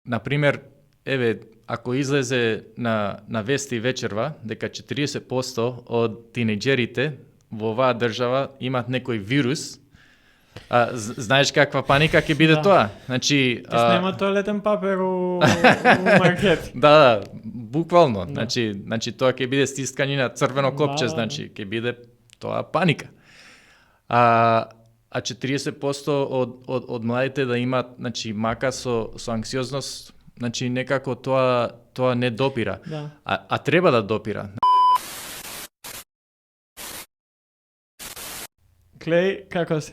например, ако излезе на вести вечерва дека 40% од тинејџерите во оваа држава имат некој вирус, знаеш каква паника ќе биде тоа? Значи, Ти снема тоалетен папер у маркет. Да, буквално. Значи тоа ќе биде стискање на црвено копче, значи ќе биде тоа паника. А 40% од младите да имат, значи, мака со анксиозност, значи некако тоа не допира. Да. А треба да допира. Клеј, како си?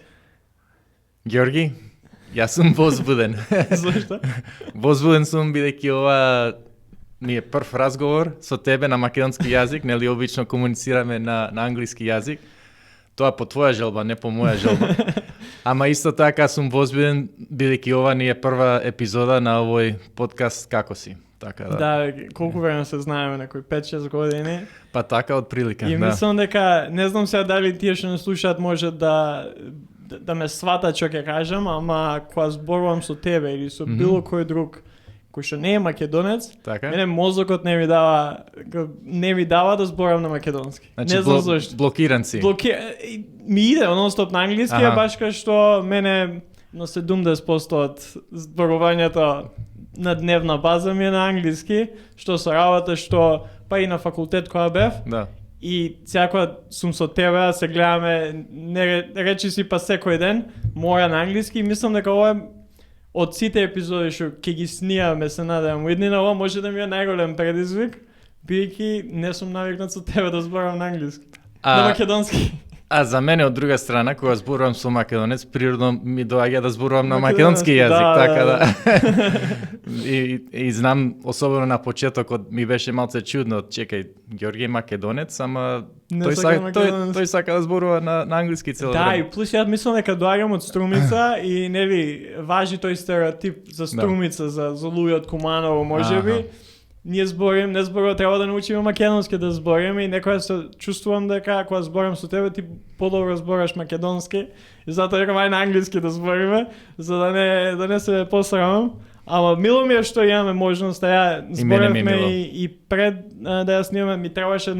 Георги, јас сум возбуден. Зошто? Возбуден сум бидејќи ова ми е прв разговор со тебе на македонски јазик, нели обично комуницираме на англиски јазик. Тоа по твоја желба, не по моја желба. Ама исто така сум возбуден бидејќи ова ни е прва епизода на овој подкаст Како си. Така да. Да, колку време се знаеме, некои 5-6 години. Па така од прилика, И да. мислам дека, не знам сега дали тие што не слушаат може да ме сватат што ќе кажам, ама кога зборувам со тебе или со било кој друг кој што не е македонец, Така? мене мозокот не ми дава да зборам на македонски. Значи, не знам зашто. блокиран си. Ми иде нон-стоп на англиски, баш кај што мене на 70% од зборувањето на дневна база ми е на англиски, што со работа, што па и на факултет која бев. Да. И секоја сум со тебе, се гледаме, не речи си па секој ден, мора на англиски и мислам дека ова од сите епизоди што ќе ги снимаме, се надевам, иднина ова може да ми е најголем предизвик, бидејќи не сум навикнат со тебе да зборам на англиски. На македонски. А за мене од друга страна, кога зборувам со македонец, природно ми доаѓа да зборувам на македонски јазик, така да. И знам, особено на почетокот ми беше малце чудно, чекај, Георги е македонец, ама тој сака да зборува на англиски цело време. Да, и плюс ја мислам дека доаѓам од Струмица и нели важи тој стереотип за Струмица, за луѓе од Куманово, можеби. Ние не зборуваме, треба да научиме македонски да збориме и некоја се чувствувам дека кога зборам со тебе ти подобро збораш македонски и затоа рекам ај на англиски да збориме, за да не се посрамам. Ама мило ми е што имаме можност да ја зборевме и пред да ја снимаме, ми требаше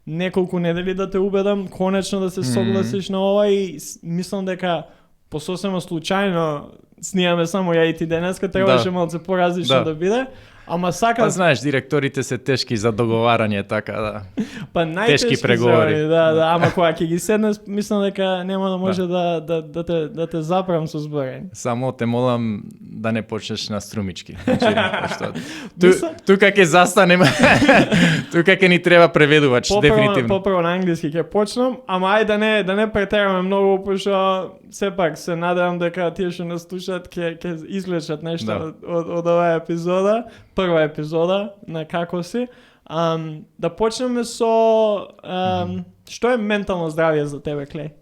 неколку недели да те убедам конечно да се согласиш на ова и мислам дека по сосема случајно снимаме само ја и ти денеска, требаше малце поразлично да биде. Ама сакам... Па знаеш, директорите се тешки за договарање, така да. Па тешки преговори. Да, ама кога ќе ги седнеш, мислам дека нема да може да те заправам со зборење. Само те молам да не почнеш на струмички. Тука ќе застанеме. Тука ќе ни треба преведувач, дефинитивно. Попрво на англиски ќе почнам, ама ај да не претераме многу, пошто сепак се надевам дека тие што не слушаат ќе извлечат нешто од оваа епизода. Прва епизода на Како си. Да почнеме со што е ментално здравје за тебе, Клеј?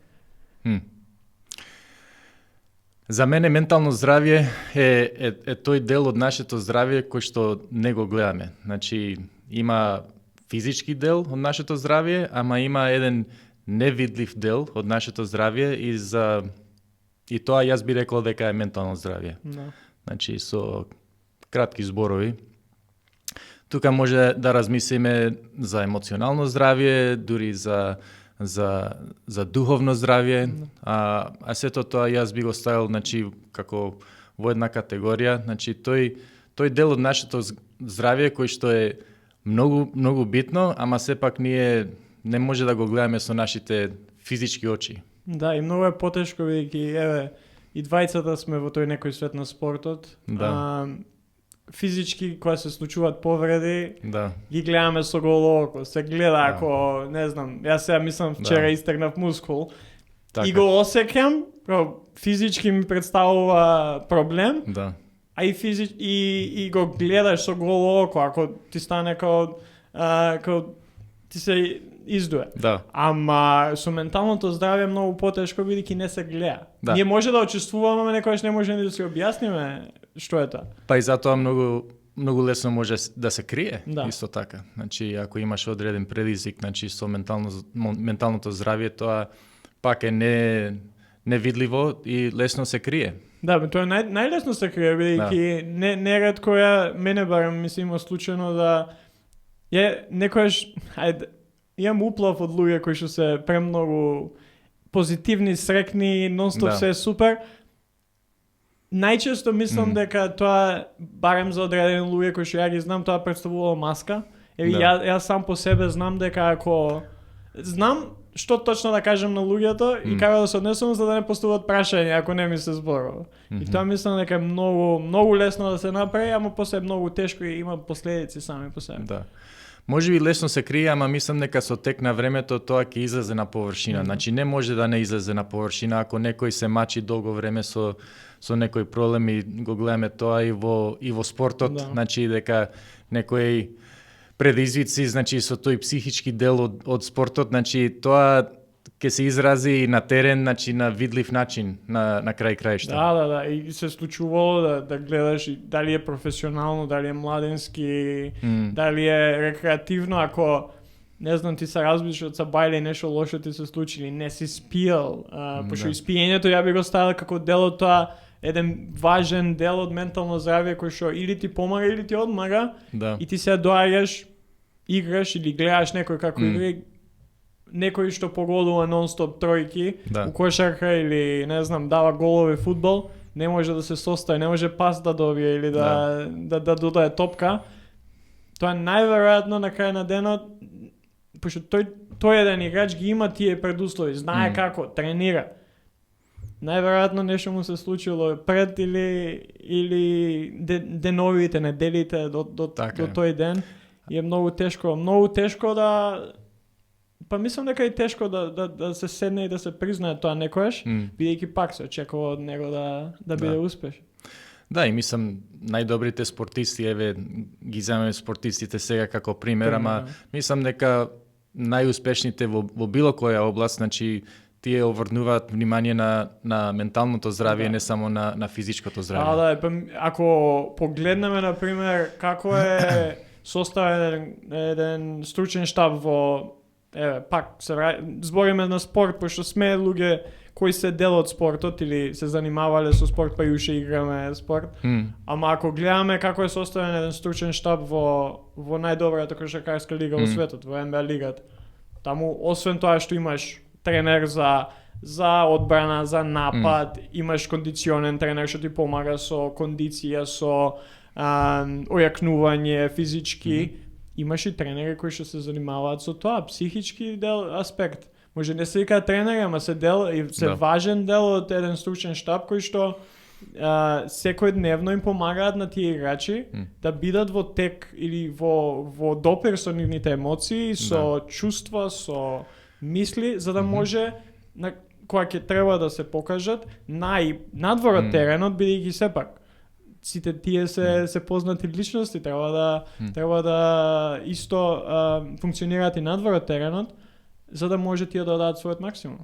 За мене ментално здравје е тој дел од нашето здравје кој што не го гледаме. Значи, има физички дел од нашето здравје, ама има еден невидлив дел од нашето здравје и тоа јас би рекол дека е ментално здравје. Значи, со кратки зборови. Тука може да размислиме за емоционално здравје, дури за духовно здравје, а сето тоа јас би го ставил, значи, како во една категорија, значи тој дел од нашето здравје кој што е многу битно, ама сепак ние не може да го гледаме со нашите физички очи. Да, и многу е потешко бидејќи и двајцата сме во тој некој свет на спортот. Да. Физички, кога се случуваат повреди, ги гледаме со голо око. Се гледа ако, не знам, јас сега мислам вчера истегнав мускул. Така. И го осеќам, физички ми представува проблем. Да. А и го гледаш со голо око, ако ти стане како ти се издуе. Да. Ама со менталното здравје е многу потешко бидејќи не се гледа. Да. Ние може да очувствуваме, ама некогаш не може ни да се објасниме што е тоа. Па и затоа многу лесно може да се крие, исто така. Значи, ако имаш одреден предизвик, значи со менталното здравје, тоа пак е невидливо и лесно се крие. Да, бе, тоа е најлесно се крие, бидејќи неретко мене барем мислам има случајно да некојаш имам уплав од луѓе кои што се премногу позитивни, срекни, нонстоп се е супер. Најчесто мислам дека тоа, барем за одредени луѓе кои што ја ги знам, тоа представува маска. Јас сам по себе знам дека ако знам што точно да кажам на луѓето и како да се однесувам за да не поставуваат прашања ако не ми се зборува. И тоа мислам дека е многу лесно да се направи, ама после многу тешко и има последици сами по себе. Да. Може би лесно се крие, ама мислам дека со тек на времето тоа ќе излезе на површина. Значи не може да не излезе на површина ако некој се мачи долго време со некој проблем и го гледаме тоа и во спортот, значи дека некој предизвици, значи со тој психички дел од спортот, значи тоа ќе се изрази на терен, значи на видлив начин на крај краишта. Да, и се случувало да гледаш дали е професионално, дали е младенски, дали е рекреативно, ако не знам ти се разбиш од сабајле и нешто лошо ти се случи или не си спиел, пошто испиењето ја би го ставил како дел од тоа, еден важен дел од ментално здравје кој што или ти помага или ти одмага, и ти се доаѓаш, играш или гледаш некој како игра, некој што погодува нон-стоп тројки у кошарка или не знам дава голови фудбал, не може да се состави, не може пас да добие или да додаде топка. Тоа најверојатно на крај на денот, пошто тој еден играч ги има тие предуслови, знае како, тренира. Најверојатно нешто му се случило пред или деновите, неделите до тој ден. И е многу тешко да... Па мислам дека е тешко да се седне и да се признае тоа некојаш, бидејќи пак се очекува од него да биде успешен. Да, и мислам најдобрите спортисти, еве ги земаме спортистите сега како пример, ама мислам дека најуспешните во било која област, значи тие оврнуваат внимание на менталното здравје, не само на физичкото здравје. Ако погледнеме на пример како е составен еден стручен штаб во пак збориме на спорт, пошто сме луѓе кои се дел од спортот или се занимавале со спорт, па и уште играме спорт. Ама ако гледаме како е составен еден стручен штаб во најдобрата кошаркарска лига во светот, во НБА лигата, таму освен тоа што имаш тренер за одбрана, за напад, имаш кондиционен тренер што ти помага со кондиција, со ојакнување физички, имаш и тренери кои што се занимаваат со тоа, психички аспект. Може не се вика тренери, ама се важен дел од еден стручен штаб кој што секојдневно им помагаат на тие играчи да бидат во тек или во допир со нивните емоции, со чувства, со мисли, за да може кога ќе треба да се покажат надвор од теренот, бидејќи сепак сите тие се познати личности, треба да исто функционираат и надвор од теренот, за да може тие да дадат својот максимум.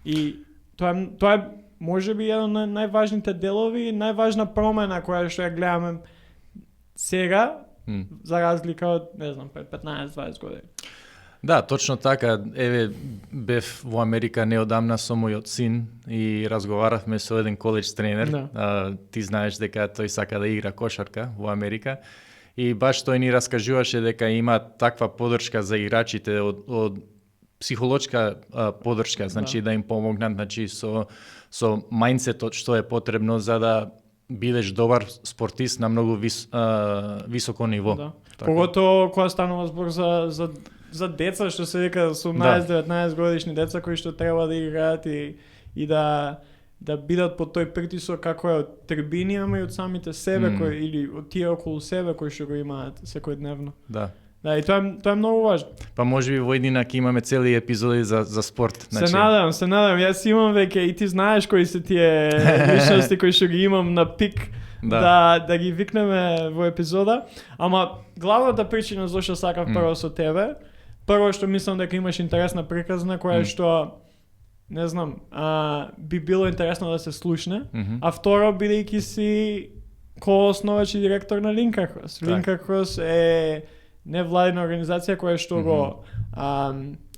И тоа е може би еден од најважните делови, најважна промена која што ја гледаме сега, за разлика од, не знам, 15-20 години. Да, точно така. Еве, бев во Америка неодамна со мојот син и разговаравме со еден коледж тренер. Ти знаеш дека тој сака да игра кошарка во Америка. И баш тој ни раскажуваше дека има таква поддршка за играчите од психолошка поддршка, значи да им помогнат, значи со мајндсетот што е потребно за да бидеш добар спортист на многу високо ниво. Да. Поготово кога станува збор за деца, што се вика 18-19 годишни деца кои што треба да играат и да бидат под тој притисок како е од трибини, ама и од самите себе или од тие околу себе кои што го имаат секојдневно. Да. Да, и тоа е многу важно. Па можеби во еднина ќе имаме цели епизоди за спорт. Значи... Се надам. Јас имам веќе и ти знаеш кои се тие личности кои што ги имам на пик да ги викнеме во епизода. Ама главната причина зашто сакав прво со тебе, прво што мислам дека имаш интересна приказна која што не знам, би било интересно да се слушне, а второ бидејќи си коосновач и директор на Линка Крос. Линка Крос е невладина организација која што го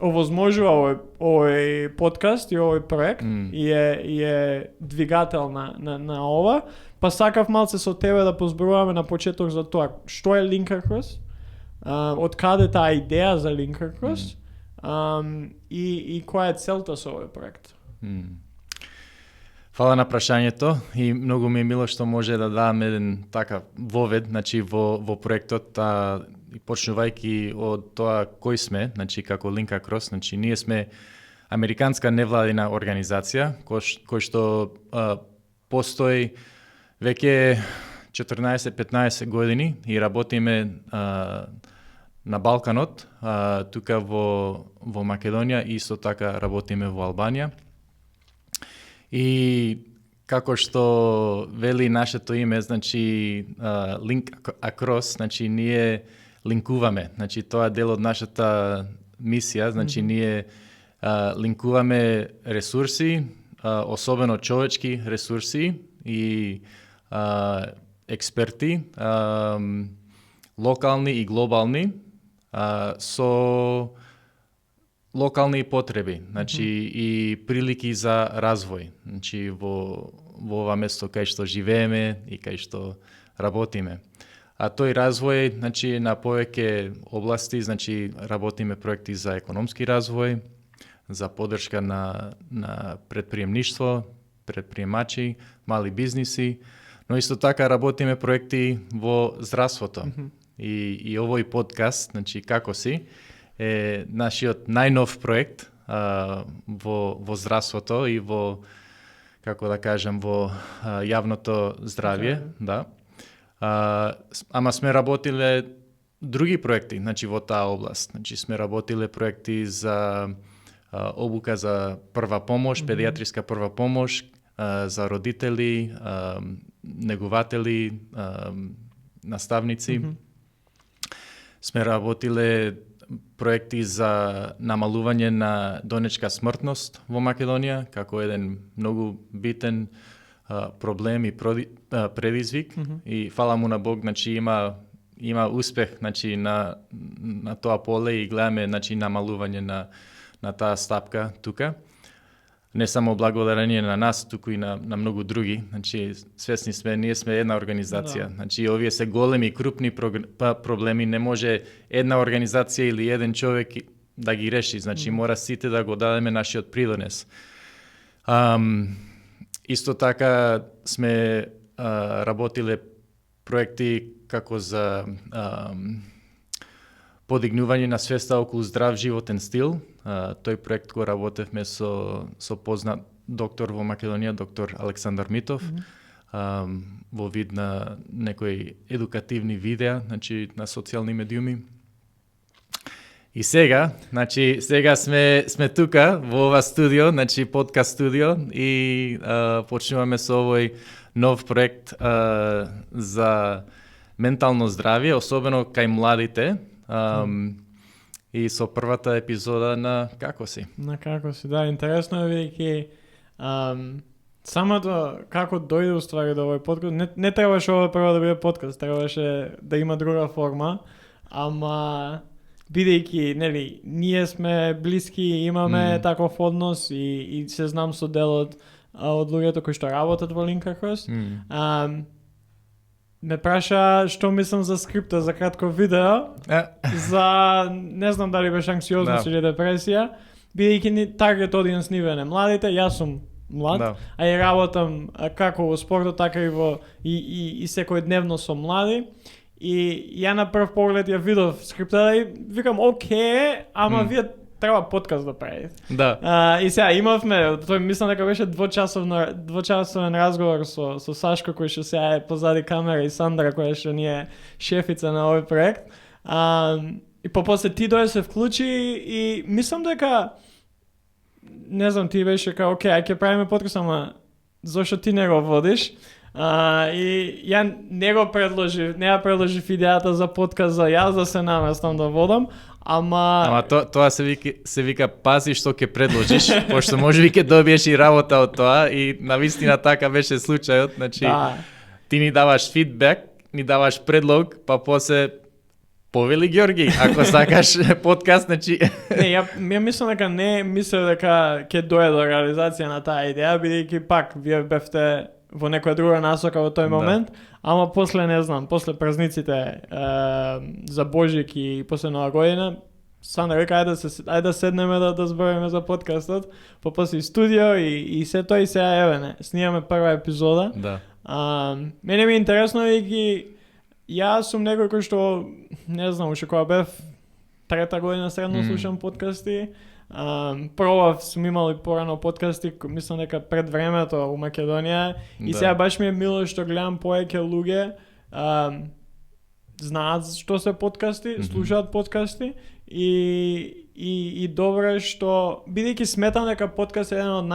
овозможува овој подкаст и овој проект и е двигател на ова. Па сакав малце со тебе да позборуваме на почеток за тоа што е Link Across, од каде таа идеја за Link Across и која е целта со овој проект. Фала на прашањето и многу ми е мило што може да дадам еден така вовед, значи во проектот, почнувајќи од тоа кој сме, значи како Link Across, значи ние сме американска невладина организација кој што постои веќе 14-15 години и работиме на Балканот, тука во Македонија и исто така работиме во Албанија. И како што вели нашето име, значи Link Across, значи ние линкуваме, значи тоа е дел од нашата мисија, значи ние линкуваме ресурси, особено човечки ресурси и експерти, локални и глобални, со локални потреби, значи и прилики за развој, значи во ова место кај што живееме и кај што работиме. А тој развој, значи на повеќе области, значи работиме проекти за економски развој, за поддршка на предприемништво, предприемачи, мали бизниси, но исто така работиме проекти во здравството. И овој подкаст, значи како си, е нашиот најнов проект во здравството и во, како да кажем, во јавното здравје, да. Ама сме работиле други проекти, значи во таа област. Значи сме работиле проекти за обука за прва помош, педијатриска прва помош, за родители, негователи, наставници. Сме работиле проекти за намалување на донечка смртност во Македонија, како еден многу битен проблем и предизвик. И фала му на Бог, значи има успех, значи на тоа поле и гледаме, значи намалување на таа стапка тука. Не само благодарение на нас, туку и на многу други. Значи свесни сме, ние сме една организација. Да. Значи овие се големи, крупни проблеми, не може една организација или еден човек да ги реши. Значи мора сите да го дадеме нашиот придонес. Исто така сме работиле проекти како за подигнување на свеста околу здрав животен стил. Тој проект го работевме со познат доктор во Македонија, доктор Александар Митов, во вид на некои едукативни видеа, значи на социјални медиуми. И сега сме тука во ова студио, значи подкаст студио и почнуваме со овој нов проект за ментално здравје, особено кај младите. И со првата епизода на Како си. На Како си, да, интересно е веќе самото како дојде уствари до овој подкаст. Не требаше ова прво да биде подкаст, требаше да има друга форма, ама бидејќи, нели, ние сме блиски, имаме таков однос и се знам со делот од луѓето кои што работат во Link Across. Ме праша што мислам за скрипта за кратко видео, за не знам дали беше анксиозност или депресија, бидејќи таргет одиенс ниве не младите, јас сум млад, а и работам како во спортот, така и во и секојдневно со млади. И ја на прв поглед ја видов скриптата и викам окей, ама вие треба подкаст да правите. Да. И сега имавме, тој мислам дека беше двочасовен разговор со Сашко кој што сега е позади камера и Сандра која што ни е шефица на овој проект. И после ти дојде се вклучи и мислам дека не знам, ти беше као окей, ај ќе правиме подкаст, ама зошто ти не го водиш? И ја не ја предложив идејата за подкаст за јас да се наместам да водам, ама тоа се вика пази што ќе предложиш, пошто можеби ќе добиеш и работа од тоа и навистина така беше случајот, значи ти ни даваш фидбек, ни даваш предлог, па после Повели Георги, ако сакаш подкаст, значи... Не, ја мислам дека не мислев дека ќе дое до реализација на таа идеја, бидејќи пак вие бевте во некоја друга насока во тој момент, ама после не знам, после празниците за Божик и после Нова година, Сандра река ајде да седнеме да збориме за подкастот, после студио и се тоа и сега еве не, снимаме прва епизода. Да. Мене ми е интересно и јас сум некој кој што не знам, уште кога бев трета година средно слушам подкасти. Пробав сум имал и порано подкасти, мислам дека пред времето у Македонија и сега баш ми е мило што гледам повеќе луѓе знаат што се подкасти, слушаат подкасти и добро е што бидејќи сметам дека подкаст е еден од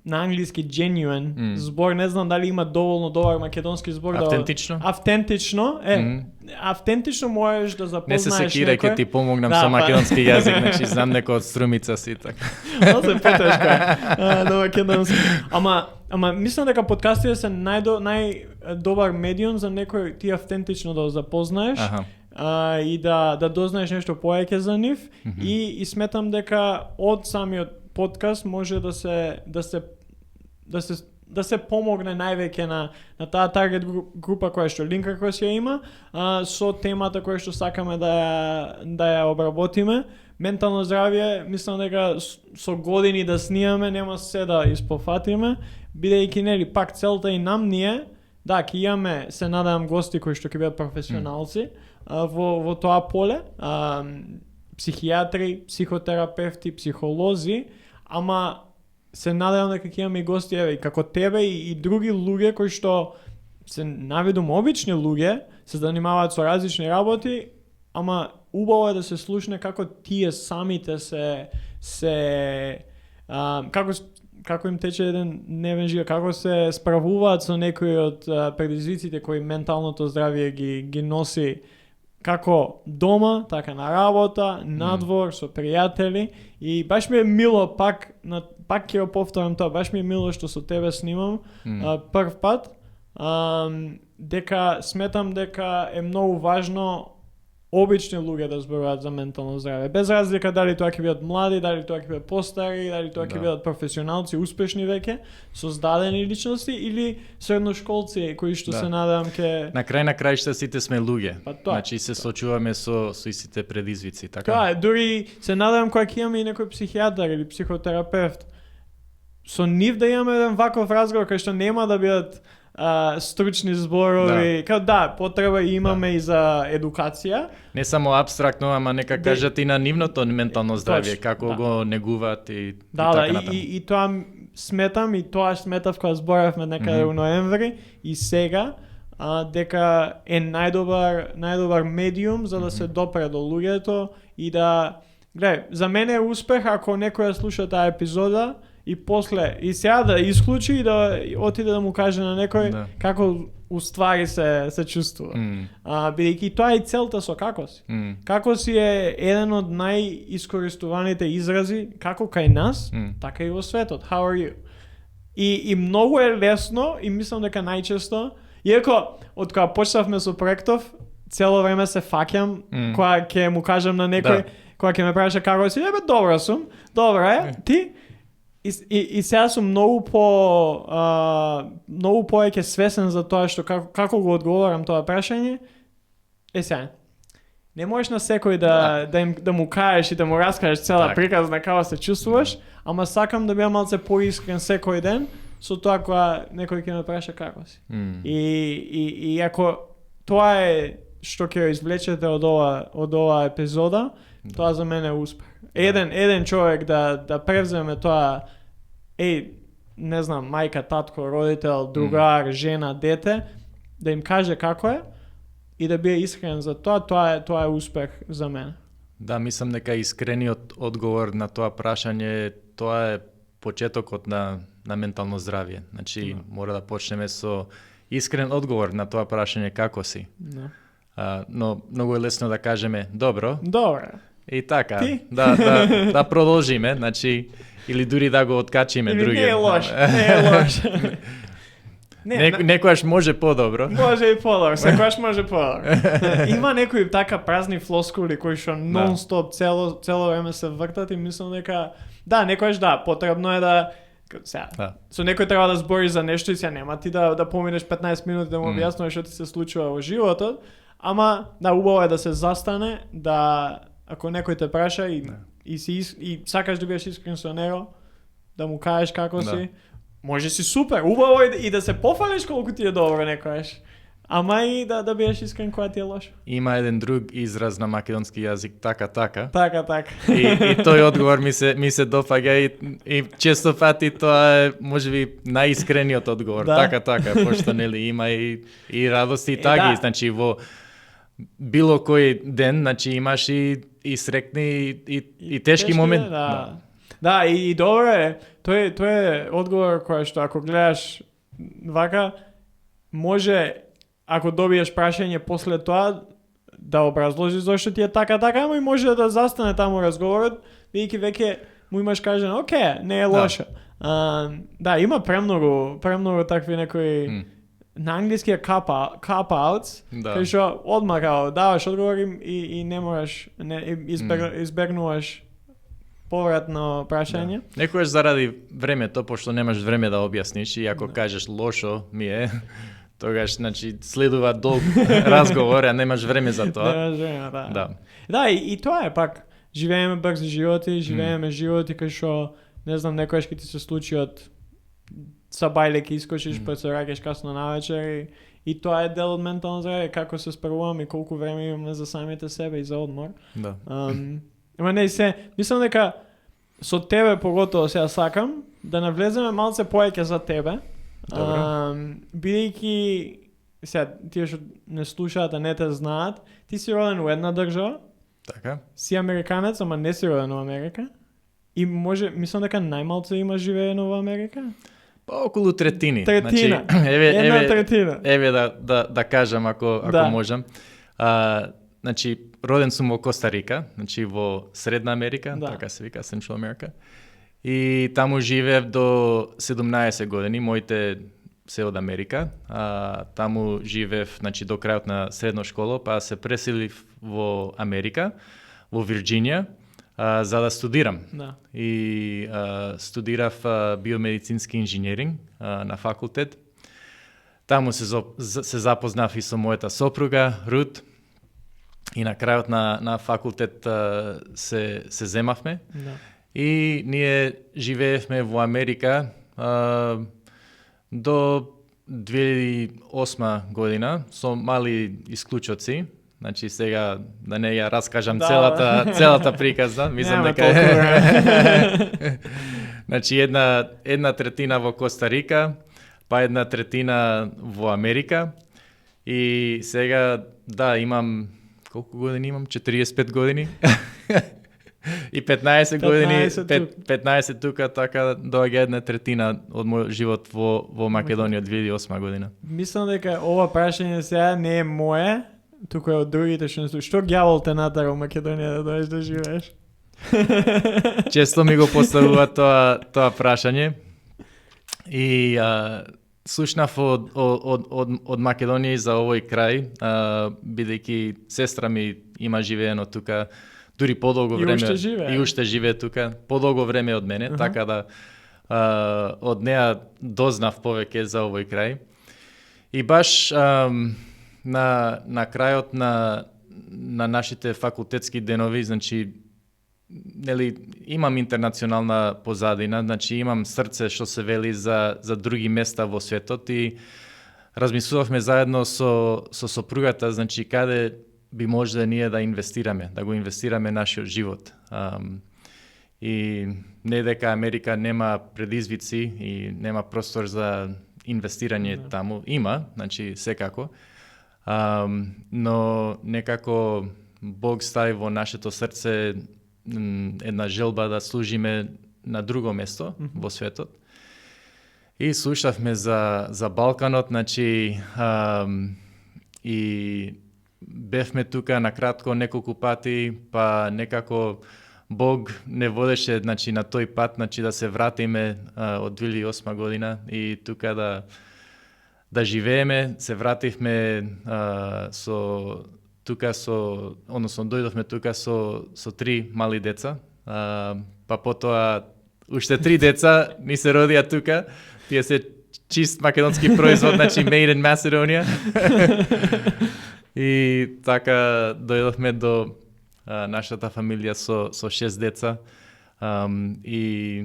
на англиски genuine збор, не знам дали има доволно добар македонски збор. Автентично? Автентично можеш да запознаеш некој. Не се секирај, ќе ти помогнам со македонски јазик, значи знам некој од Струмица си така. Се потешко на македонски. Ама мислам дека подкастите се најдобар медиум за некој ти автентично да го запознаеш. И да дознаеш нешто повеќе за нив и сметам дека од самиот подкаст може да се помогне највеќе на таа таргет група која што Линка која ја има со темата која што сакаме да ја обработиме. Ментално здравје, мислам дека со години да снимаме нема се да испофатиме, бидејќи нели пак целта и нам ние ќе имаме, се надевам, гости кои што ќе бидат професионалци во тоа поле, психијатри, психотерапевти, психолози, ама се надевам дека ќе имаме и гости еве како тебе и други луѓе кои што се навидум обични луѓе, се занимаваат со различни работи, ама убаво е да се слушне како тие самите како им тече еден дневен живот, како се справуваат со некои од предизвиците кои менталното здравје ги носи како дома, така на работа, надвор, со пријатели. И баш ми е мило, пак ќе го повторам тоа, баш ми е мило што со тебе снимам прв пат, дека сметам дека е многу важно обични луѓе да зборуваат за ментално здравје. Без разлика дали тоа ќе бидат млади, дали тоа ќе бидат постари, дали тоа ќе бидат професионалци, успешни веќе, создадени личности или средношколци кои што се надевам ќе... На крајшта сите сме луѓе. Значи се сочуваме со истите предизвици, така? Тоа е, дури се надевам кога ќе имаме и некој психијатар или психотерапевт. Со нив да имаме еден ваков разговор кај што нема да бидат стручни зборови, потреба имаме и за едукација. Не само абстрактно, ама нека кажат и на нивното ментално здравје, како го негуваат и така натаму. И тоа сметам, и тоа сметав кога зборавме некаде у ноември и сега, дека е најдобар медиум за да се допре до луѓето и да... Гледај, за мене е успех ако некој слуша таа епизода и после, и сега да исклучи и да отиде да му каже на некој како уствари се чувствува. Бидејќи тоа е целта со како си. Како си е еден од најискористуваните изрази, како кај нас, така и во светот. How are you? И многу е лесно, и мислам дека најчесто, иако од кога почнавме со проектов, цело време се фаќам, кога ќе му кажам на некој, кога ќе ме праша како си, добро сум, добро е, ти? И сега сум многу повеќе свесен за тоа што како го одговорам тоа прашање. Сега, не можеш на секој да му кажеш и да му раскажеш цела приказна како се чувствуваш, ама сакам да бидам малце поискрен секој ден со тоа кога некој ќе ме праша како си. И ако тоа е што ќе извлечете од ова епизода, тоа за мене е успех. Еден човек да превземе тоа, не знам, мајка, татко, родител, другар, жена, дете, да им каже како е и да биде искрен за тоа е успех за мене. Да, мислам дека искрениот одговор на тоа прашање, тоа е почетокот на ментално здравје. Значи, мора да почнеме со искрен одговор на тоа прашање како си. Но многу е лесно да кажеме добро. Добро. И така, да продолжиме, значи, или дури да го откачиме другиот. Не е лош. Некојаш може подобро. Може и подобро, секогаш може подобро. Има некои така празни флоскули кои што нон-стоп цело време се вртат и мислам дека некојаш потребно е да со некој треба да збори за нешто и нема ти да поминеш 15 минути да му објаснуваш што ти се случува во животот, ама убаво е да се застане, да ако некој те праша и сакаш да бидеш искрен со него, да му кажеш како си, може си супер, убаво е и да се пофалиш колку ти е добро некојаш. Ама и да бидеш искрен кога ти е лошо. Има еден друг израз на македонски јазик, така. Така. И тој одговор ми се допаѓа и често пати тоа е можеби најискрениот одговор. Така, пошто нели има и радости и таги, значи во било кој ден, значи имаш и срекни и тешки моменти. Да, и добро е. Тој е одговор кој што ако гледаш вака, може ако добиеш прашање после тоа да образложиш зошто ти е така, ама и може да застане таму разговорот, бидејќи веќе му имаш кажано, окей, не е лошо. Има премногу такви некои на англиски е cop-outs, кај што одмah даваш одговор и не можеш, избегнуваш повратно прашање. Некојаш заради времето, пошто немаш време да објасниш и ако кажеш лошо ми е, тогаш значи следува долг разговор, а немаш време за тоа. Немаш време, и тоа е пак. Живееме брзи животи, живееме животи кај што не знам некојаш ќе ти се случи од сабајле ќе искочиш па се враќаш касно навечер и тоа е дел од ментално здравје, како се справуваме и колку време имаме за самите себе и за одмор. Ама не мислам дека со тебе поготово сега сакам да навлеземе малце поеќе за тебе. Бидејќи сега тие што не слушаат, а не те знаат, ти си роден во една држава. Така. Си американец, ама не си роден во Америка. И мислам дека најмалце има живеено во Америка. Па околу третини. Третина. Значи, една третина. Еве да кажам ако можам. Значи роден сум во Коста Рика, значи во Средна Америка, така се вика Central America. И таму живеев до 17 години, моите се од Америка. Таму живеев значи до крајот на средно школа, па се преселив во Америка, во Вирџинија, за да студирам. И студирав биомедицински инженеринг на факултет. Таму се запознав и со мојата сопруга Рут. И на крајот на факултет се земавме. И ние живеевме во Америка до 2008 година со мали исклучоци. Значи сега да не ја раскажам целата приказна, мислам дека значи една третина во Коста Рика, па една третина во Америка. И сега имам колку години имам? 45 години. И 15 години, 15 тука, така доаѓа една третина од мојот живот во Македонија од 2008 година. Мислам дека ова прашање сега не е мое, туку е од другите што не слушаат. Што ѓавол те натера во Македонија да дојдеш да живееш? Често ми го поставува тоа прашање. И слушнав од Македонија за овој крај, бидејќи сестра ми има живеено тука дури подолго време и уште живее тука, подолго време од мене, така да од неа дознав повеќе за овој крај. И баш на крајот на нашите факултетски денови, значи нели имам интернационална позадина, значи имам срце што се вели за други места во светот и размислувавме заедно со сопругата, значи каде би може ние да инвестираме, да го инвестираме нашиот живот. И не дека Америка нема предизвици и нема простор за инвестирање таму, има, значи секако. Но некако Бог стави во нашето срце една желба да служиме на друго место во светот. И слушавме за Балканот, значи и бевме тука на кратко неколку пати, па некако Бог не водеше значи на тој пат, значи да се вратиме од 2008 година и тука да живееме, се вративме односно дојдовме тука со 3 мали деца, па потоа уште 3 деца ни се родија тука, тие се чист македонски производ, значи made in Macedonia. И така дојдовме до нашата фамилија со 6 деца, и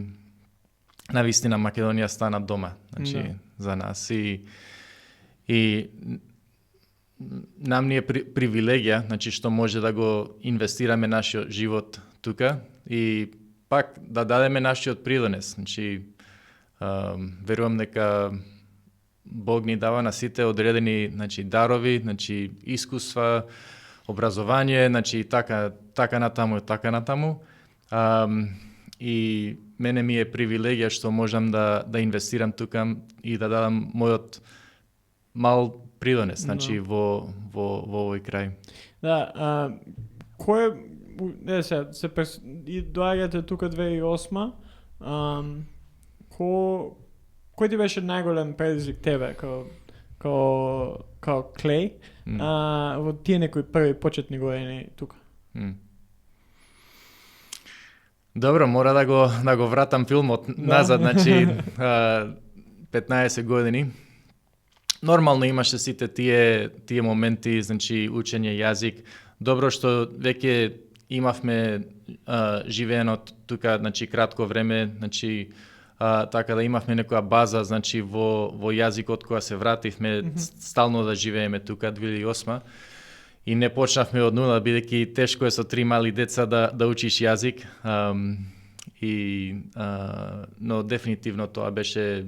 навистина Македонија стана дома, значи за нас, и нам ни е привилегија, значи што може да го инвестираме нашиот живот тука и пак да дадеме нашиот придонес. Значи верувам дека Бог ни дава на сите одредени, значи, дарови, значи, искуства, образование, значи, така натаму. И мене ми е привилегија што можам да инвестирам тука и да дадам мојот мал придонес, значи, во овој крај. Да, кој и доаѓате тука 2008, кој ти беше најголем предизвик тебе као Клеј во тие некои први почетни години тука? Добро, мора да го вратам филмот назад, значи 15 години. Нормално имаше сите тие моменти, значи учење јазик. Добро што веќе имавме живеено тука, значи кратко време, значи така да имавме некоја база, значи во јазикот кога се вративме стално да живееме тука 2008. И не почнавме од нула, бидејќи тешко е со 3 мали деца да учиш јазик. Но дефинитивно тоа беше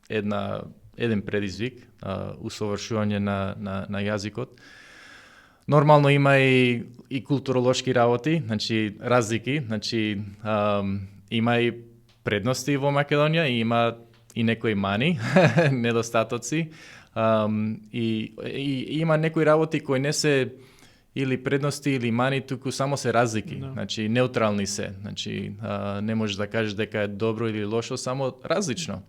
еден предизвик, усовршување на јазикот. Нормално има и културолошки работи, значи разлики, значи има и предности во Македонија, и има и некои мани, недостатоци. И има некои работи кои не се или предности или мани, туку само се разлики, значи неутрални се, значи не можеш да кажеш дека е добро или лошо, само различно.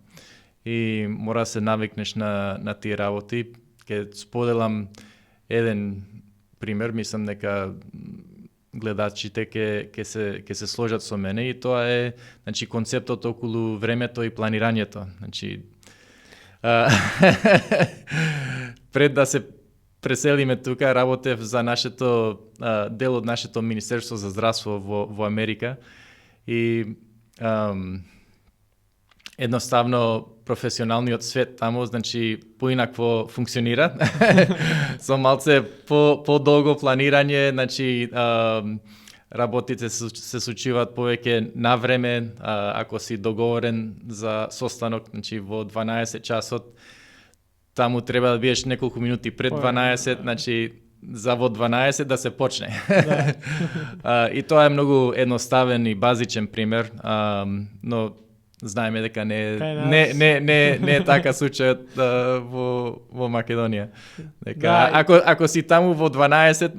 И мора да се навикнеш на тие работи. Ке споделам еден пример, мислам дека гледачите ќе се сложат со мене, и тоа е, значи, концептот околу времето и планирањето. Значи пред да се преселиме тука, работев за нашето дел од нашето Министерство за здравство во Америка, и едноставно професионалниот свет таму, значи, поинакво функционира. Со малце по-долго планирање, значи, работите се случуваат повеќе на време, ако си договорен за состанок, значи во 12 часот, таму треба да бидеш неколку минути пред 12, значи за во 12 да се почне. И тоа е многу едноставен и базичен пример, но знаеме дека не е така случајот во Македонија. Дека ако си таму во 12,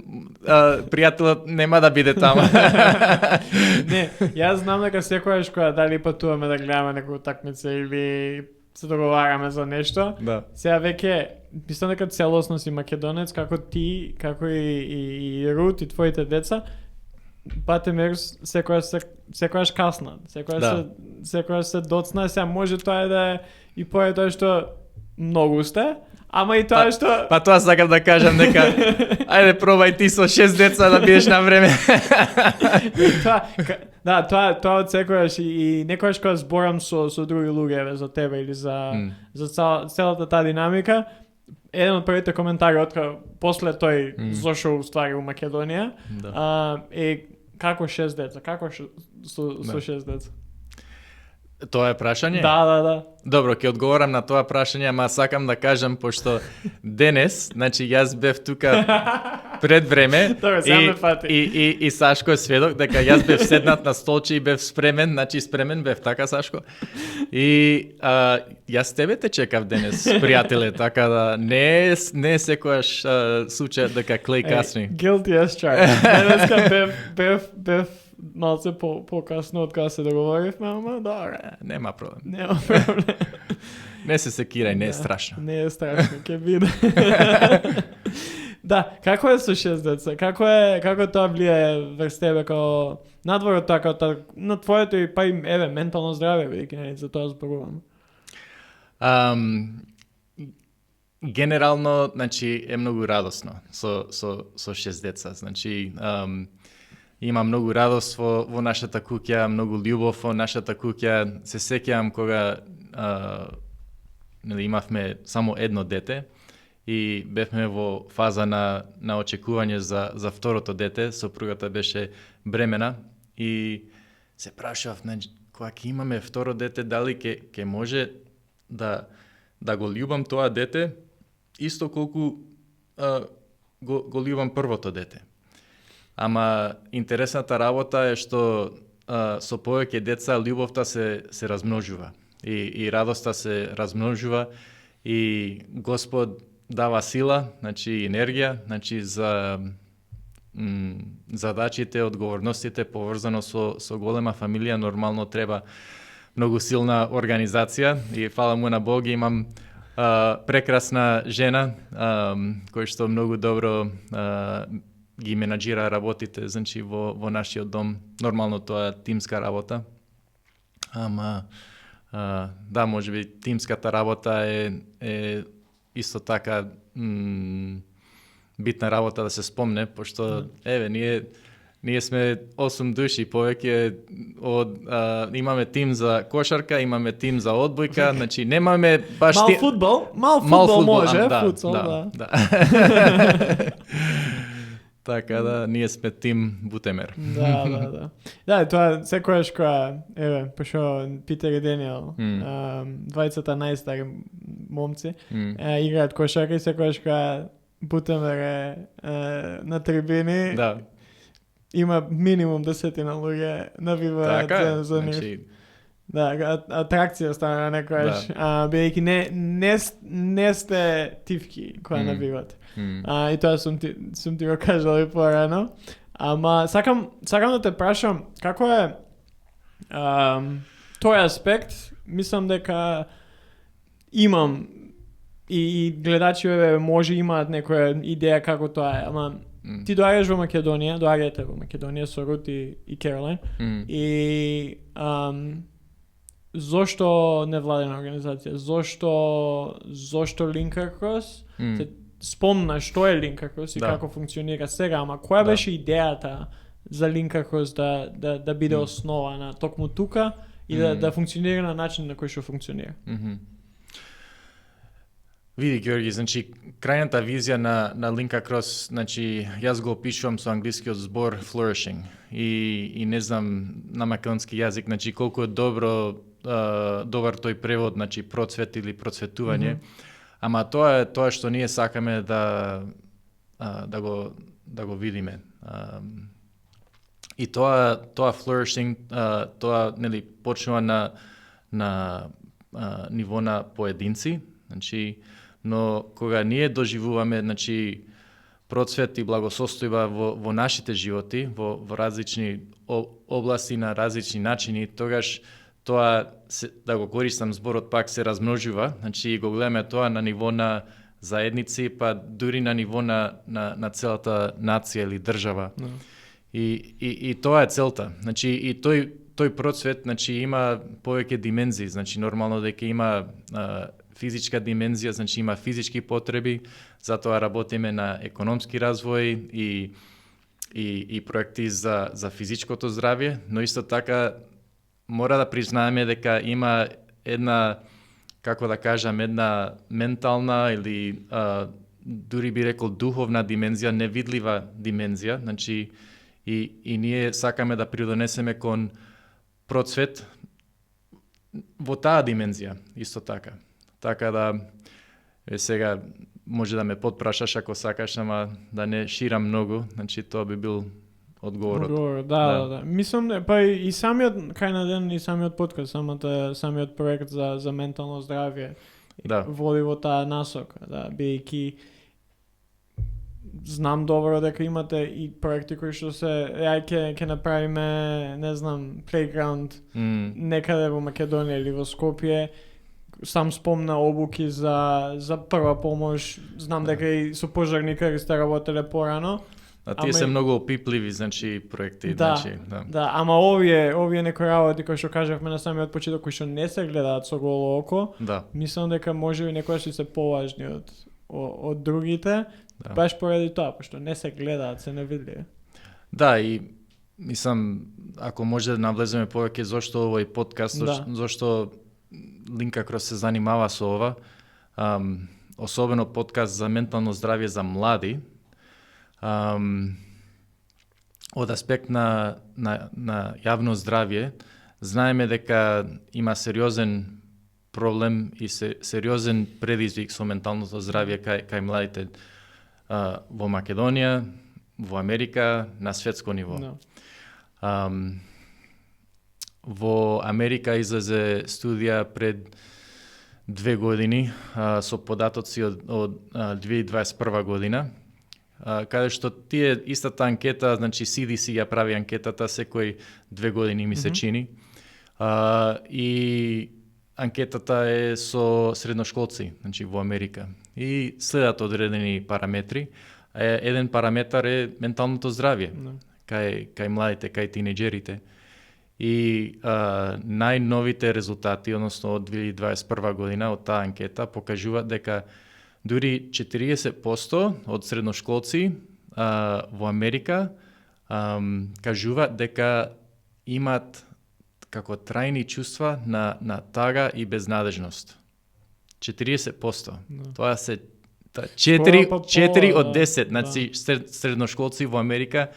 пријателот нема да биде таму. Не, јас знам дека секојаш кога дали патуваме да гледаме некоја утакмица или се договараме за нешто, сега веќе мислам дека целосно си македонец, како ти, како и Рут и твоите деца, Батемир секојаш касна, секојаш се доцна, сега може тоа да е и поради тоа што многу сте, ама и тоа што... Па тоа сакам да кажам дека, ајде пробај ти со 6 деца да бидеш на време. Тоа отсекуваш и некојаш кога зборам со други луѓе за тебе или за целата таа динамика, еден од првите коментари откако после тој зошол ствари у Македонија, е како 6 деца, како со 6 деца. Тоа е прашање? Да. Добро, ќе одговорам на тоа прашање, ама сакам да кажам, пошто денес, значи јас бев тука пред време и Сашко е сведок дека јас бев седнат на столче и бев спремен, значи спремен бев, така Сашко. И јас тебе те чекав денес, пријателе, така да не е секојаш случај дека Клеј касни. Guilty as charged. Денеска бев малце по-касно од кога се договоривме, ама добре. Нема проблем. Нема проблем. Не се секирај, не е страшно. Не е страшно, ќе биде. Да, како е со 6 деца? Како тоа влие врз тебе како надвор од тоа, на твоето и па и еве ментално здравје, бидејќи за тоа зборувам. Генерално, значи, е многу радосно со 6 деца. Значи, има многу радост во нашата куќа, многу љубов во нашата куќа. Се сеќавам кога имавме само едно дете и бевме во фаза на очекување за второто дете. Сопругата беше бремена и се прашав, кога ќе имаме второ дете, дали ќе може да го љубам тоа дете исто колку го љубам првото дете. Ама интересната работа е што со повеќе деца љубовта се размножува и радоста се размножува и Господ дава сила, значи енергија, значи за задачите, одговорностите поврзано со голема фамилија нормално треба многу силна организација и фала му на Бог имам прекрасна жена која што многу добро ги менаџира работите, значи во нашиот дом. Нормално тоа е тимска работа. Ама да, можеби тимската работа е исто така битна работа да се спомне, пошто еве ние сме 8 души, повеќе имаме тим за кошарка, имаме тим за одбојка, значи немаме баш мал фудбал може, футсал, да. Така да, ние сме тим Бутемер. Да. Да, тоа секојаш кога, еве, пошо Питер и Даниел, двајцата најстари момци, играат кошарка и секојаш кога Бутемер е на трибини, да. Има минимум 10 луѓе навиваат за нив. Значи... Да, атракција стана некојаш, бидејќи не сте тивки која навиват. И тоа сум ти го кажал и порано. Ама сакам да те прашам, како е тој аспект? Мислам дека имам и гледачи може имаат некоја идеја како тоа е, ама ти доаѓаш во Македонија, доаѓате во Македонија со Рут и Керолайн и зошто невладена организација? Зошто Link Across? Спомна што е Link Across и како функционира сега, ама која беше идејата за Link Across да биде основана токму тука и да функционира на начин на кој што функционира? Види, Георги, значи, крајната визија на Link Across, значи, јас го опишувам со англискиот збор flourishing и не знам на македонски јазик, значи, колку е добар тој превод, значи, процвет или процветување, ама тоа е тоа што ние сакаме да го видиме. И тоа flourishing, тоа, нели, почнува на ниво на поединци, значи, но кога ние доживуваме, значи, процвет и благосостојба во нашите животи, во различни области на различни начини, тогаш тоа, да го користам зборот пак, се размножува, значи го гледаме тоа на ниво на заедници, па дури на ниво на целата нација или држава. И тоа е целта. Значи, и тој процвет, значи, има повеќе димензии, значи, нормално дека има физичка димензија, значи има физички потреби, затоа работиме на економски развој и проекти за физичкото здравје, но исто така мора да признаеме дека има една, како да кажам, една ментална или дури би рекол духовна димензија, невидлива димензија, значи и ние сакаме да придонесеме кон процвет во таа димензија, исто така. Така да, сега може да ме подпрашаш ако сакаш, ама да не ширам многу, значи тоа би бил одговорот. Да. Мислам, па и самиот крај на ден и самиот подкаст, самиот проект за ментално здравје води во таа насока, да, бидејќи знам добро дека имате и проекти кои што се ќе направиме, не знам, playground некаде во Македонија или во Скопје. Сам спомна обуки за прва помош. Знам дека и со пожарникари сте работеле порано. А тие се многу опипливи, значи, проекти, да, значи, да. Да, ама овие некои работи кои што кажавме на самиот почеток, кои што не се гледаат со голо око, да. Мислам дека можеби некојаш се поважни од другите, Да. баш поради тоа, пошто не се гледаат, се невидливи. Да, и мислам, ако може да навлеземе повеќе зошто овој подкаст, Да. зошто Линка Крос се занимава со ова, особено подкаст за ментално здравје за млади, од аспект на јавно здравје, знаеме дека има сериозен проблем и сериозен предизвик со менталното здравје кај младите во Македонија, во Америка, на светско ниво. No. Во Америка излезе студија пред 2 години со податоци од 2021 година, каде што тие истата анкета, значи CDC ја прави анкетата секој 2 години ми се чини. И анкетата е со средношколци, значи во Америка. И следат одредени параметри. Еден параметар е менталното здравје кај младите, кај тинеџерите. И најновите резултати, односно од 2021 година од таа анкета, покажуваат дека дури 40% од средношколци во Америка кажуваат дека имат како трајни чувства на тага и безнадежност. 40%. Тоа се 4 од 10, значи средношколци во Америка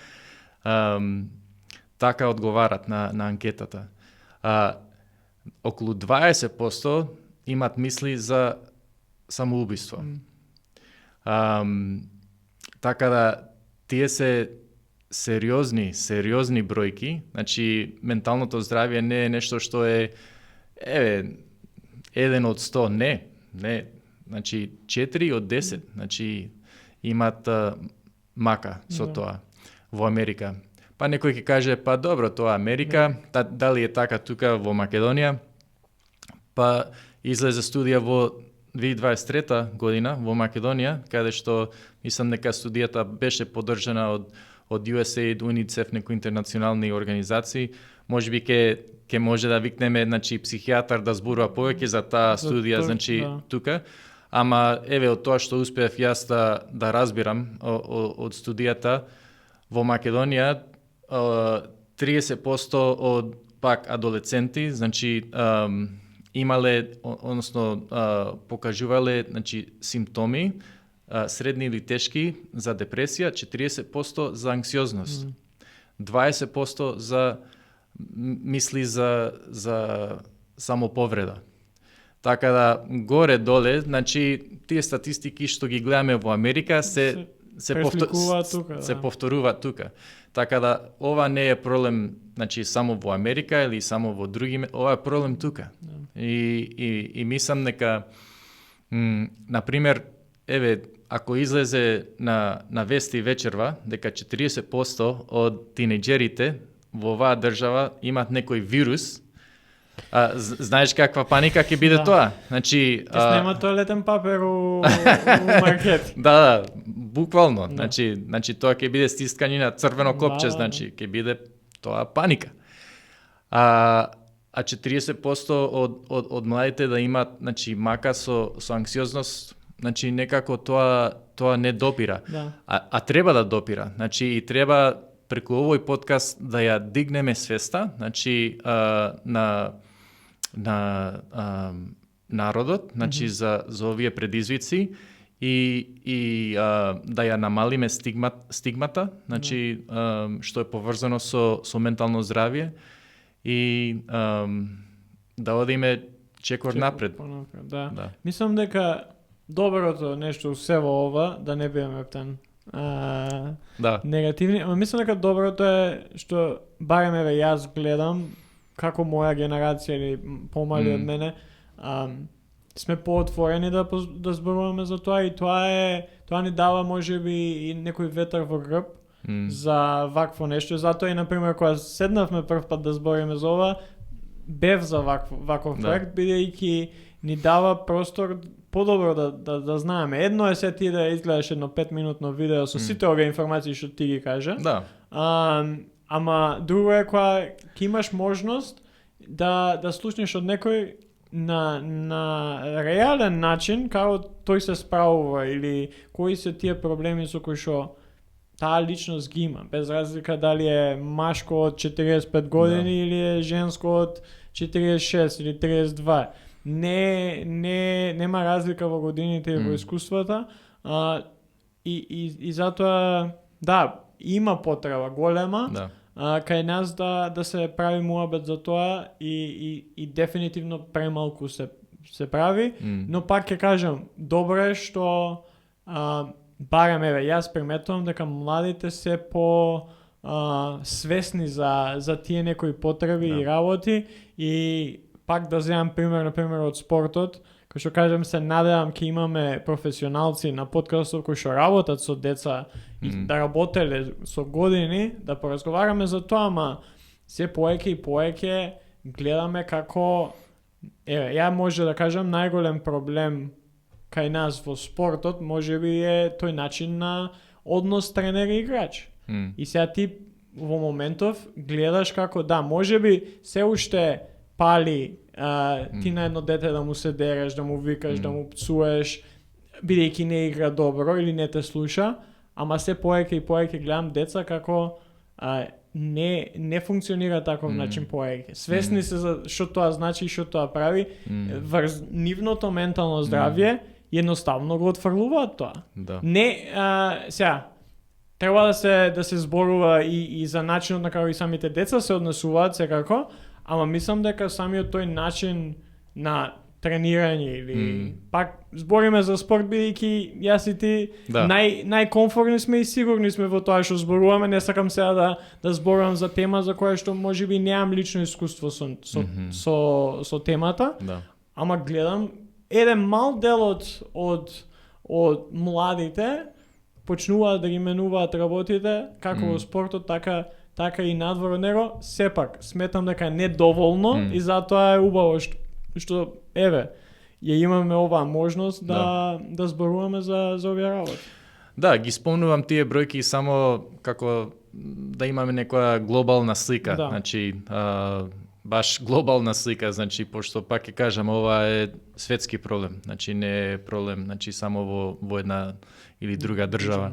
така одговарат на анкетата. Околу 20% имат мисли за самоубиство. Така да тие се сериозни бројки, значи менталното здравје не е нешто што е 1 од 100, не, значи 4 од 10, значи имат мака со тоа во Америка. Па некој ќе каже, па добро, тоа Америка, дали е така тука во Македонија? Па излезе студија во 2023 година во Македонија, каде што мислам дека студијата беше поддржана од USAID, UNICEF, некои интернационални организации. Можеби ќе може да викнеме, значи, психијатар да зборува повеќе за таа студија, значи, тука. Ама, еве, од тоа што успеав јас да разбирам од студијата, во Македонија 30% од пак адолесценти, значи, имале, односно покажувале, значи, симптоми средни или тешки за депресија, 40% за анксиозност, 20% за мисли за самоповреда. Така да горе-доле, значи тие статистики што ги гледаме во Америка се повторуваат тука. Така да ова не е проблем, значи, само во Америка или само во други, ова е проблем тука. И мислам дека например, еве, ако излезе на вести вечерва дека 40% од тинеџерите во оваа држава имат некој вирус, знаеш каква паника ќе биде тоа? Значи, ќе снема тоалетен папер у маркет. Да, буквално. Значи тоа ќе биде стискање на црвено копче, значи ќе биде тоа паника. А 40% од младите да имат, значи, мака со анксиозност, значи некако тоа не допира. Да. А треба да допира. Значи и треба преку овој подкаст да ја дигнеме свеста, значи на народот, значи за овие предизвици и да ја намалиме стигмата, значи што е поврзано со ментално здравје и да одиме чекор напред. Да. Мислам дека доброто нешто се во ова, да не биеме птен негативни, ама мислам дека доброто е што барем еве јас гледам како моја генерација или помали од мене сме поотворени да зборуваме за тоа и тоа ни дава можеби и некој ветар во грб за вакво нешто. Затоа и например кога седнавме прв пат да збориме за ова, бев за ваков проект, бидејќи ни дава простор подобро да знаеме. Едно е се ти да изгледаш едно 5-минутно видео со сите овие информации што ти ги кажа. Да. Ама друго е кога ќе имаш можност да слушнеш од некој на реален начин како тој се справува или кои се тие проблеми со кои што таа личност ги има, без разлика дали е машко од 45 години или е женско од 46 или 32. Нема разлика во годините и во искуствата. И затоа има потреба голема кај нас да се прави муабет за тоа и дефинитивно премалку се прави, но пак ќе кажам, добро е што барем јас приметувам дека младите се по свесни за тие некои потреби и работи и пак да земам пример, например, од спортот, кој што кажам се надевам ќе имаме професионалци на подкастот кои што работат со деца и да работеле со години, да поразговараме за тоа, ама се поеќе и поеќе гледаме како ја може да кажам најголем проблем кај нас во спортот можеби е тој начин на однос тренер и играч. И сега ти во моментов гледаш како можеби се уште пали ти на едно дете да му се дереш, да му викаш, да му пцуеш, бидејќи не игра добро или не те слуша, ама се поеќе и поеќе гледам деца како не функционира таков начин поеќе. Свесни се за што тоа значи и што тоа прави, врз нивното ментално здравје едноставно го отфрлуваат тоа. Не, сега, треба да се зборува и за начинот на како и самите деца се однесуваат секако, ама мислам дека самиот тој начин на тренирање или пак збориме за спорт бидејќи јас и ти најкомфортни сме и сигурни сме во тоа што зборуваме, не сакам сега да зборувам за тема за која што можеби немам лично искуство со темата, ама гледам еден мал дел од младите почнуваат да ги менуваат работите како во спортот, така и надвор од него. Сепак сметам дека не доволно и затоа е убаво што ја имаме оваа можност да зборуваме за овие работи. Да, ги спомнувам тие бројки само како да имаме некоја глобална слика, значи баш глобална слика, значи пошто пак ќе кажам ова е светски проблем, значи не е проблем значи само во една или друга држава.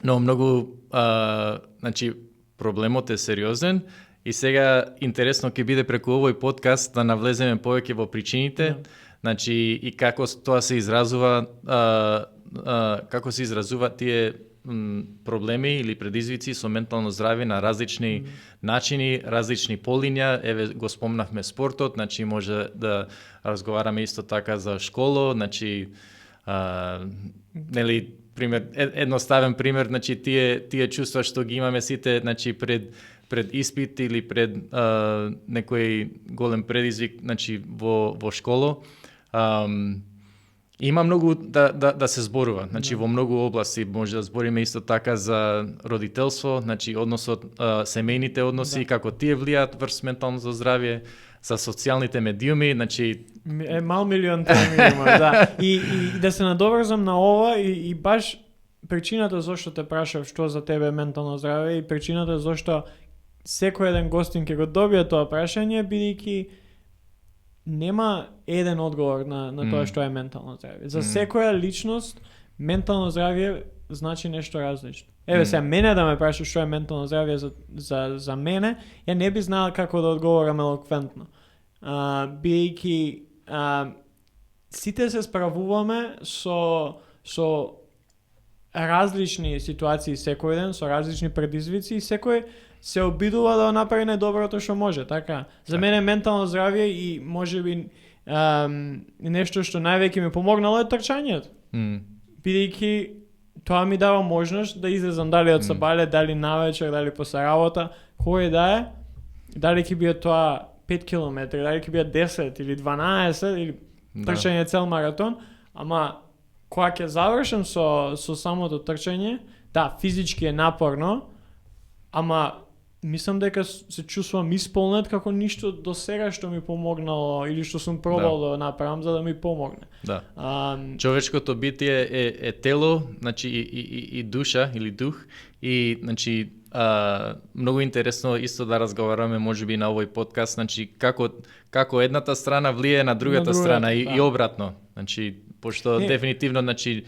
Но многу значи проблемот е сериозен и сега интересно ќе биде преку овој подкаст да навлеземе повеќе во причините, значи и како тоа се изразува како се изразува тие проблеми или предизвици со ментално здравје на различни начини, различни полиња. Еве го спомнавме спортот, значи може да разговараме исто така за школо, значи нели пример едноставен пример, значи тие чувства што ги имаме сите, значи пред испит или пред некој голем предизвик, значи во школо. Има многу да се зборува, значи во многу области може да збориме исто така за родителство, значи односот семејните односи, како тие влијаат врз менталното здравје, за социјалните медиуми, значи мал милион теми има, И да се надоврзам на ова и баш причината зашто те прашав што за тебе е ментално здравје и причината зашто секој еден гостин ќе го добие тоа прашање бидејќи нема еден одговор на тоа што е ментално здравје. За секоја личност ментално здравје значи нешто различно. Еве сега мене да ме прашаш што е ментално здравје за мене, ја не би знаел како да одговорам елоквентно. Бидејќи сите се справуваме со различни ситуации секој ден, со различни предизвици и секој се обидува да направи најдоброто што може, така. За мене ментално здравје и можеби нешто што највеќе ми помогнало е трчањето. Бидејќи тоа ми дава можност да излезам дали од сабале, дали навечер, дали после работа, кој да е, дали ќе биде тоа 5 километри, дали ќе биде 10 или 12 или трчање цел маратон, ама кога ќе завршам со самото трчање, да, физички е напорно, ама мислам дека се чувствувам исполнет како ништо до сега што ми помогнало или што сум пробал да направам за да ми помогне. Да. Човечкото битие е тело, значи и душа или дух и значи многу интересно исто да разговараме можеби на овој подкаст, значи како едната страна влие на другата страна и обратно. Значи пошто дефинитивно значи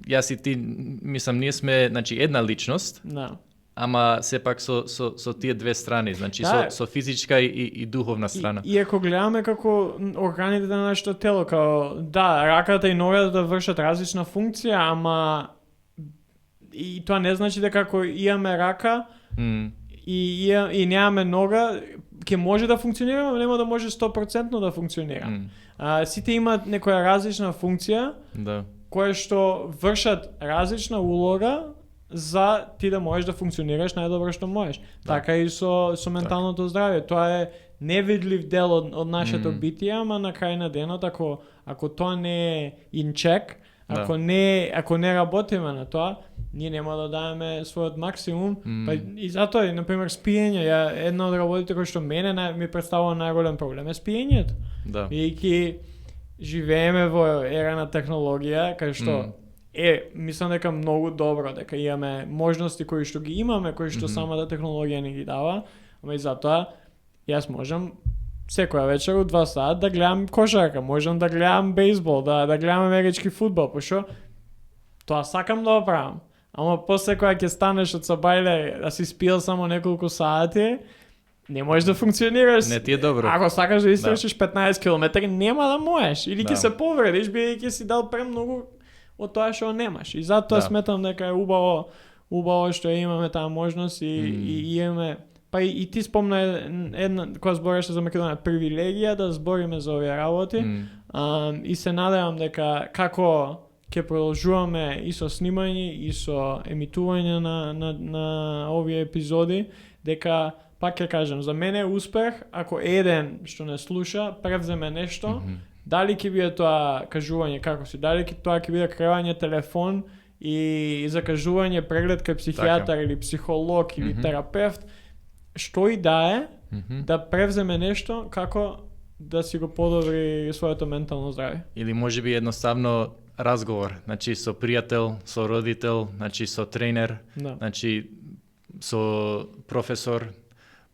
јас и ти мислам ние сме значи една личност. Да. Ама сепак со тие две страни, значи со физичка и духовна страна. И ако гледаме како органите на нашето тело, као да, раката и ногата да вршат различна функција, ама и тоа не значи дека ако имаме рака и немаме нога, ќе може да функционира, но нема да може 100% да функционира. Сите имаат некоја различна функција, која што вршат различна улога за ти да можеш да функционираш најдобро што можеш. Така и со менталното здравје. Тоа е невидлив дел од нашето битие, ама на крај на денот ако тоа не е in check, ако не работиме на тоа, ние нема да даваме својот максимум. Па и затоа, например, спиење, една од работите кои што мене ми представува најголем проблем е спиењето. Бидејќи живееме во ера на технологија, кај што мислам дека многу добро дека имаме можности кои што ги имаме, кои што самата технологија не ги дава, ама и затоа јас можам секоја вечер у 2 сат да гледам кошарка, можам да гледам бейсбол, да гледам амерички фудбал, пошто тоа сакам да го правам. Ама после кога ќе станеш од сабајле да си спиел само неколку сати, не можеш да функционираш. Не ти е добро. Ако сакаш да истрчиш 15 километри, нема да можеш. Или ќе се повредиш, бидејќи си дал премногу од тоа што немаш. И затоа сметам дека е убаво што имаме таа можност и имаме. Па и ти спомна една кога збореше за Македонија привилегија да збориме за овие работи. И се надевам дека како ќе продолжуваме и со снимање и со емитување на овие епизоди, дека пак ќе кажам, за мене е успех ако еден што не слуша превземе нешто. Дали ќе биде тоа кажување како си, дали тоа ќе биде кревање телефон и закажување преглед кај психијатар или психолог или терапевт, што и да е, да превземе нешто како да си го подобри своето ментално здравје. Или можеби едноставно разговор, значи со пријател, со родител, значи со тренер, значи со професор,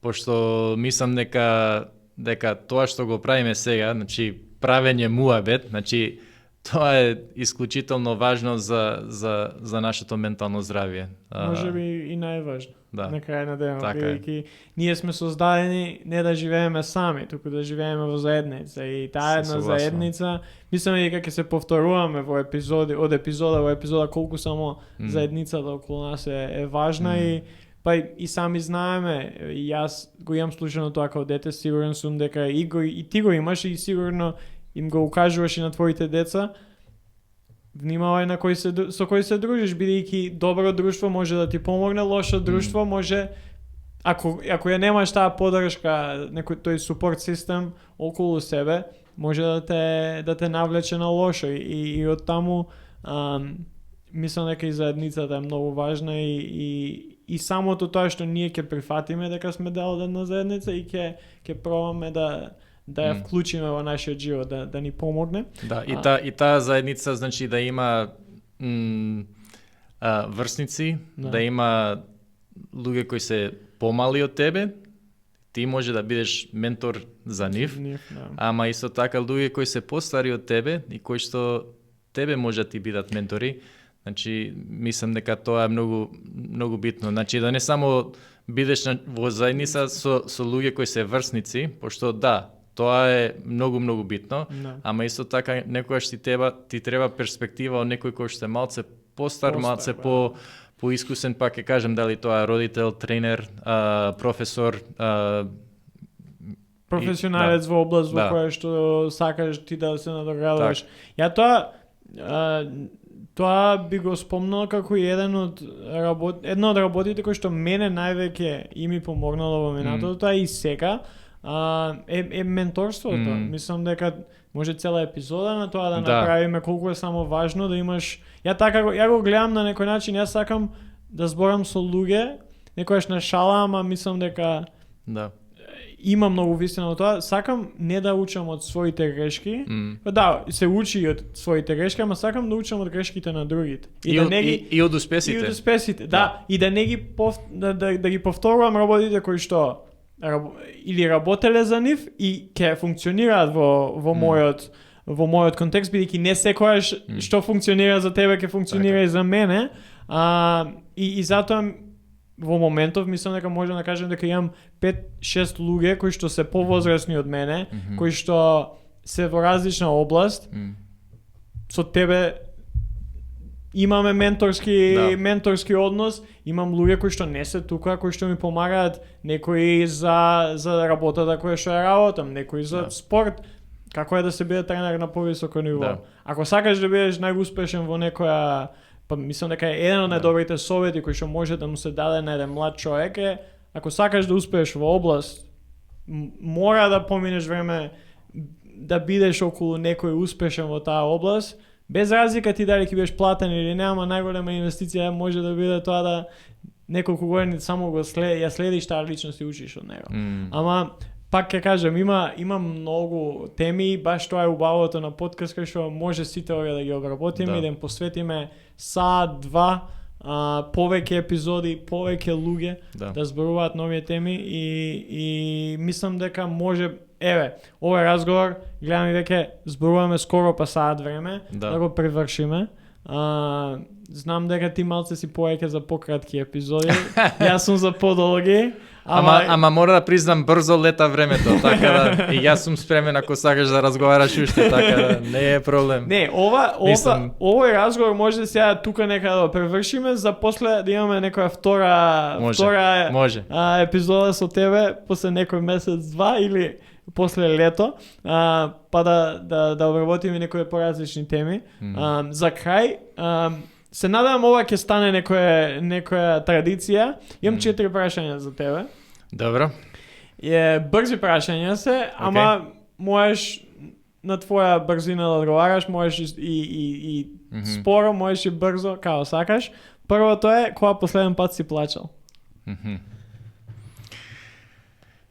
пошто мислам дека тоа што го правиме сега, значи правење муабет, значи тоа е исклучително важно за нашето ментално здравје. Можеби и најважно. На крај на денот, бидејќи ние сме создадени не да живееме сами, туку да живееме во заедница и таа една заедница, мислам дека ќе се повторуваме во од епизода во епизода колку само заедницата околу нас е важна и сами знаеме, и јас го имам слушано тоа како дете, сигурен сум дека и ти го имаш и сигурно им го укажуваш и на твоите деца. Внимавај на со кој се дружиш, бидејќи добро друштво може да ти помогне, лошо друштво може, ако ја немаш таа поддршка, некој тој support систем околу себе, може да те навлече на лошо и од таму мислам дека и заедницата е многу важна и самото тоа што ние ќе прифатиме дека сме дел од една заедница и ќе пробаме да ја вклучиме во нашиот живот, да ни помогне. Да, и таа заедница значи да има врсници, да има луѓе кои се помали од тебе, ти може да бидеш ментор за нив, ама исто така луѓе кои се постари од тебе и кои што тебе може да ти бидат ментори. Значи, мислам дека тоа е многу битно. Значи, да не само бидеш во заедница со луѓе кои се врсници, пошто да, тоа е многу битно, ама исто така некогаш ти треба перспектива од некој кој што е малце постар, малце поискусен, пак ќе кажем дали тоа е родител, тренер, професор, професионалец во област во која што сакаш ти да се надоградуваш. Ја тоа би го спомнал како една од работите кои што мене највеќе и ми помогнало во минатото, тоа и сега, е менторството. Мислам дека може цела епизода на тоа да направиме колку е само важно да имаш. Ја го гледам на некој начин, јас сакам да зборам со луѓе, некојаш на шала, ама мислам дека има многу вистина во тоа. Сакам не да учам од своите грешки. Да, се учи од своите грешки, ама сакам да учам од грешките на другите. И од успесите. И од успесите, да. И да не ги да ги повторувам работите кои што или работеле за нив и ќе функционираат во мојот контекст, бидејќи не секојаш што функционира за тебе ќе функционира и за мене. И затоа во моментов мислам дека можам да кажем дека имам 5-6 луѓе кои што се повозрасни од мене, кои што се во различна област. Со тебе имаме менторски однос, имам луѓе кои што не се тука, кои што ми помагаат, некои за работата која што ја работам, некои за спорт, како е да се биде тренер на повисоко ниво. Ако сакаш да бидеш најуспешен во некоја, па мислам дека е еден од најдобрите совети кои што може да му се даде на еден млад човек е, ако сакаш да успееш во област, мора да поминеш време да бидеш околу некој успешен во таа област, без разлика ти дали ќе бидеш платен или не, ама најголема инвестиција може да биде тоа да неколку години само ја следиш таа личност и учиш од него. Ама пак ќе кажам, има многу теми, баш тоа е убавото на подкаст кај што може сите овие да ги обработиме и да им посветиме саат-два, повеќе епизоди, повеќе луѓе да зборуваат нови теми и мислам дека може, овој разговор, гледам и веќе зборуваме скоро па саат време, да го привршиме. Знам дека ти малце си повеќе за пократки епизоди, јас сум за подолги. Ама мора да признам, брзо лета времето, така да и јас сум спремен ако сакаш да разговараш уште, така да не е проблем. Не, овој разговор може сега тука некаде да превршиме, за после да имаме некоја втора епизода со тебе после некој месец-два или после лето, па да обработиме некои поразлични теми. За крај, се надевам ова ќе стане некоја традиција. Имам 4 прашања за тебе. Добро. Брзи прашања се, ама можеш на твоја брзина да одговараш, можеш и споро, можеш и брзо, како сакаш. Првото е, кога последен пат си плачал?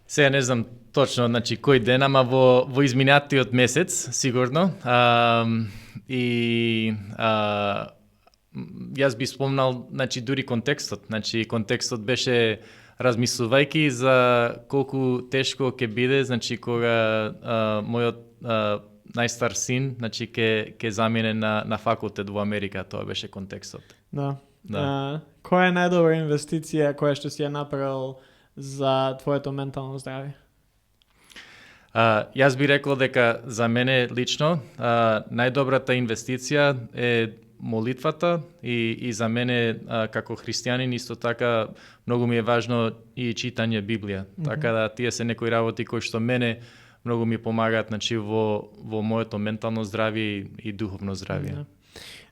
Сега не знам точно, значи кој ден, ама во изминатиот месец, сигурно. Јас би спомнал, значи дури контекстот. Значи контекстот беше размислувајќи за колку тешко ќе биде, значи кога мојот најстар син, значи ќе замине на факултет во Америка, тоа беше контекстот. Да. Која е најдобра инвестиција која што си ја направил за твоето ментално здравје? Јас би рекол дека за мене лично најдобрата инвестиција е молитвата и за мене како христијанин исто така многу ми е важно и читање Библија. Така да тие се некои работи кои што мене многу ми помагаат, значи во моето ментално здравје и духовно здравје.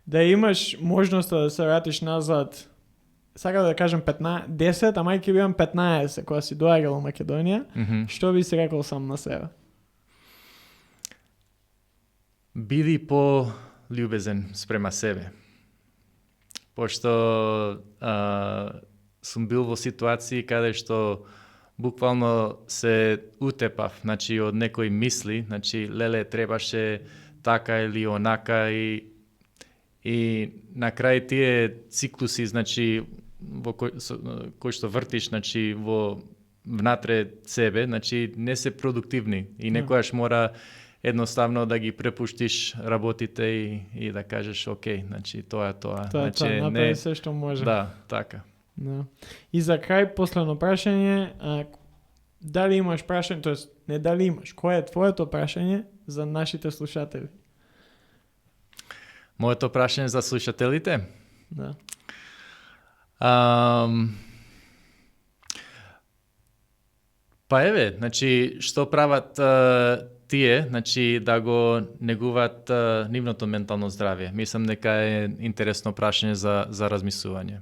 Да имаш можноста да се вратиш назад, сакам да кажам 10, а мај ќе бидам 15 кога си доаѓал во Македонија, што би си рекол сам на себе? Биди по-љубезен спрема себе. Пошто сум бил во ситуации каде што буквално се утепав, значи од некои мисли, значи леле требаше така или онака и на крај тие циклуси, значи во кој што вртиш, значи во внатре себе, значи не се продуктивни и некојаш мора едноставно да ги препуштиш работите и да кажеш окей, значи тоа. Значи направи се што може. Да, така. Да. И за крај последно прашање, дали имаш прашање, тоест не дали имаш, кое е твоето прашање за нашите слушатели? Моето прашање за слушателите? Да. Па еве, значи што прават тие, значи да го негуваат нивното ментално здравје. Мислам дека е интересно прашање за размислување.